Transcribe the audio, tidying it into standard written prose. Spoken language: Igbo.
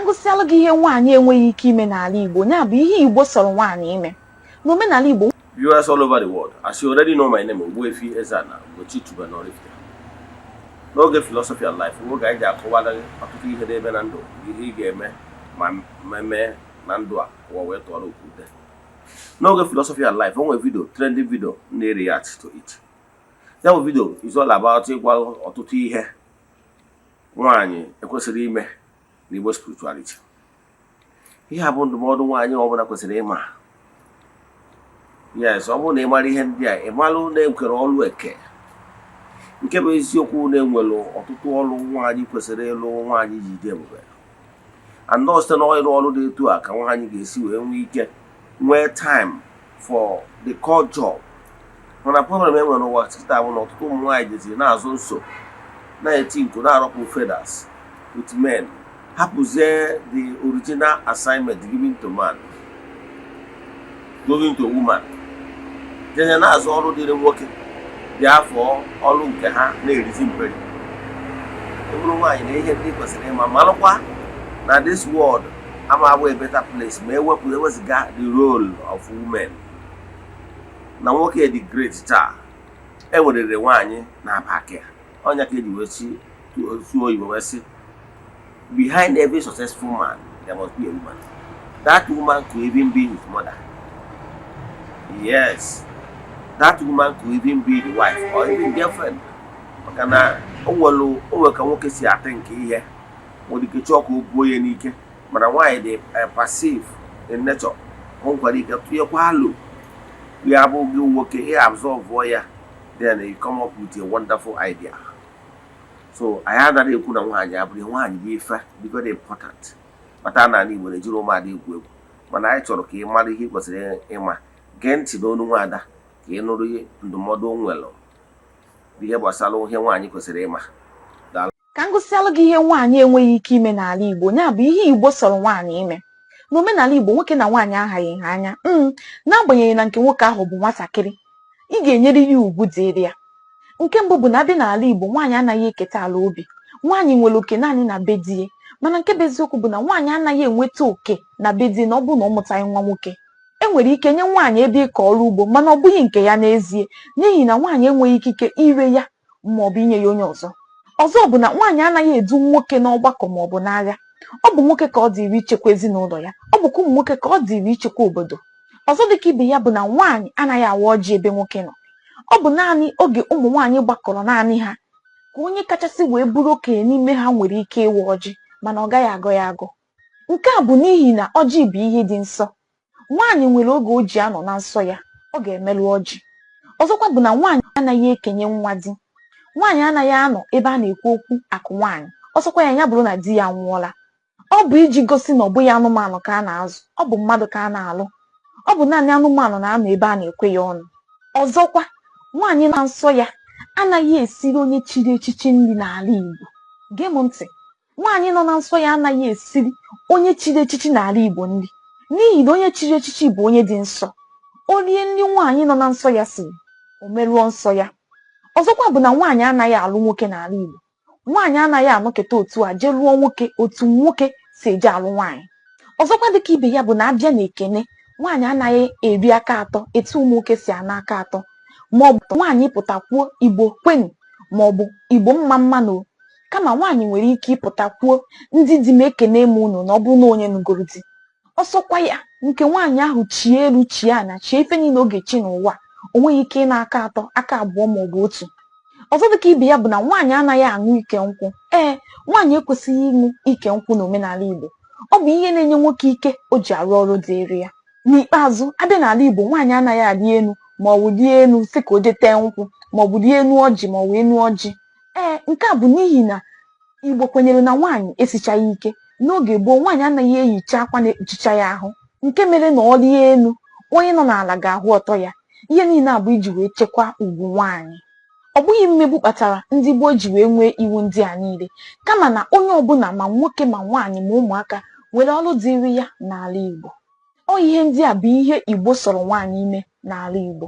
ngụsịalụ gị ihe nwaanyị enweghị ike ime n'ala Igbo ya bụ ihe Igbo sọrọ nwaanyị ime. N'omenala Igbo, viewers all over the world, as you already know my name, Ogbuefi Eze-Ana Ugochi Oraifite. N'oge philosophy and life, nwoke anyị ga-akọwara ọtụtụ ihe na-eme na ndụ, ihe ị ga-eme ma mee na ndụ a ụwa wee tụọrọ okwute. N'oge philosophy and life, o nwere video, trending video na-react to it. That video is all about ịgwa ọtụtụ ihe nwaanyị ekwesịrị ime n'Igbo spirituality. Ihe a bụ ndụmọdụ nwaanyị ọbụla kwesịrị ịma. Yes, ọ bụrụ na ị mara ihe ndị a, ị malụ na-ekwere ọlụ eke. Nke bụ eziokwu na-enwelu ọtụtụ ọlụ nwaanyị kwesịrị ịlụ nwaanyị ji dị ebube. And ọ site n'ịrụ ọlụ dị etu a ka nwaanyị ga-esi wee nwee ike nwee time for the core job. Mana problem enwere n'ụwa kịta bụ na ọtụtụ ụmụ nwaanyị jeziri na-azụ nso na-eti nku na-arọpụ feathers with men, hapụzie the original assignment given to man going to woman. Jenye na-azụ ọrụ dịrị nwoke dị afọ ọrụ nke ha na-erizi mperi. Eburu nwaanyị na ihe ndị kwesịrị ịma malụkwa na this world ama abụ a better place ma eweziga the role of women. Na nwoke dị great taa enwerere nwaanyị na-aba aka ya. Ọnya ka eji wee si osu oyibo wee sị, behind every successful man there must be a woman. That woman could even be his mother. Yes, that woman could even be the wife or even girlfriend. Maka na o nwere ka nwoke si ata nke ihe nwere ike chọọ ka o buo ya n'ike, mana nwaanyị dị passive in nature. O nwekwara ike tụnyekwa alụ ya bụ gị nwoke ị absorb ya, then you come up with a wonderful idea. So I had that ekwu na nwaanyị abụrụ nwaanyị bụ ife very important. Mata na anyị nwere jiri ụmụada egwu egwu, mana anyị chọrọ ka ị mara ihe kwesịrị ịma. Gee ntị n'onu nwaada ka ị nụrụ ndụmọdụ o nwere ihe gbasara ihe nwaanyị kwesịrị ịma. ka ngụsịalụ gị ihe nwaanyị enweghị ike ime n'ala Igbo ya bụ ihe Igbo sọrọ nwaanyị ime. N'omenala Igbo, nwoke na nwaanyị ahaghị ha anya. N'agbanyeghị na nke nwoke ahụ bụ nwatakịrị, ị ga-enyere ya ugwu dịrị ya. Nke mbụ bụ na abịa n'ala Igbo, nwaanyị anaghị eketa ala obi. Nwaanyị nwere oke naanị na be di ya, mana nke bụ eziokwu bụ na nwaanyị anaghị enweta oke na be di na ọ bụ na ọ mụtaghị nwa nwoke. Enwere ike nye nwaanyị ebe ịkọ ọrụ ugbo, mana ọ bụghị nke ya n'ezie, n'ihi na nwaanyị enweghị ikike ire ya ma ọ bụ inye ya onye ọzọ. Ọzọ bụ na nwaanyị anaghị edu nwoke n'ọgbakọ ma ọ bụ n'agha. Ọ bụ nwoke ka ọ dịrị ichekwa ezinụlọ ya, ọ bụkwa ụmụ nwoke ka ọ dịrị ichekwa obodo. Ọzọ dịka ibe ya bụ na nwaanyị anaghị awa ọjị ebe nwoke nọ. Ọ bụ naanị oge ụmụ nwaanyị gbakọrọ naanị ha ka onye kachasị wee bụrụ okenye n'ime ha nwere ike ịwa ọjị, mana ọ gaghị agọ ya agọ. Nke a bụ n'ihi na ọjị bụ ihe dị nsọ. Nwaanyị nwere oge o ji anọ na nsọ ya, ọ ga-emelụ ọjị. Ọzọkwa bụ na nwaanyị anaghị ekenye nwa di. Nwaanyị anaghị anọ ebe a na-ekwu okwu akụ nwaanyị, ọsọkwa ya bụrụ na di ya nwụọla. Ọ bụ iji gosi na ọ bụghị anụmanụ ka a na-azụ, ọ bụ mmadụ ka a na-alụ. Ọ bụ naanị anụmanụ na-anọ ebe a na-ekwe ya ọnụ. Ọzọkwa, nwaanyị na nsọ ya anaghị esiri onye chiri echichi nri n'ala Igbo. Gee m ntị, nwaanyị nọ na nsọ ya anaghị esiri onye chiri echichi n'ala Igbo nri, n'ihi na onye chiri echichi bụ onye dị nsọ. O rie nri nwaanyị nọ na nsọ ya siri, o merụọ nsọ ya. Ọzọkwa bụ na nwaanyị anaghị alụ nwoke n'ala Igbo. Nwaanyị anaghị anọketa otu a jee lụọ nwoke otu nwoke si eje alụ nwaanyị. Ọzọkwa dịka ibe ya bụ na abịa na ekene, nwaanyị anaghị eri aka atọ etu ụmụ nwoke si ana aka atọ, ma ọ bụ nwaanyị pụtakwuo Igbo kwenu ma ọ bụ Igbo mma mma no. Kama nwaanyị nwere ike ịpụtakwuo ndị di m ekene m unu na ọ bụ na onye nugoro di. Ọsọkwa ya nke nwaanyị ahụ chie elu chie ana chie ife niile oge chi n'ụwa, o nweghị ike ịna aka atọ aka abụọ ma ọ bụ otu. Ọzọ dịka ibe ya bụ na nwaanyị anaghị aṅụ ike nkwụ. Nwaanyị ekwesịghị ịṅụ ike nkwụ n'omenala Igbo. Ọ bụ ihe na-enye nwoke ike o ji arụ ọrụ dịrị ya. N'ikpeazụ, abịa n'ala Igbo, nwaanyị anaghị arị enu ma ọ bụ rie enu sị ka o jete nkwụ ma ọ bụ rie enu ọjị ma ọ bụ enu ọjị. Nke a bụ n'ihi na Igbo kwenyere na nwaanyị esichaghị ike. N'oge gboo, nwaanyị anaghị ehicha akwa na-ekpuchicha ya ahụ, nke mere na ọ rie enu, onye nọ n'ala ga-ahụ ọtọ ya. Ihe niile a bụ iji wee chekwaa ugwu nwaanyị. Ọ bụghị mmegbu kpatara ndị gboo ji wee nwee iwu ndị a niile, kama na onye ọbụla ma nwoke ma nwaanyị ma ụmụaka nwere ọrụ dịrị ya n'ala Igbo. Ọ ihe ndị a bụ ihe Igbo sọrọ nwaanyị ime n'ala Igbo.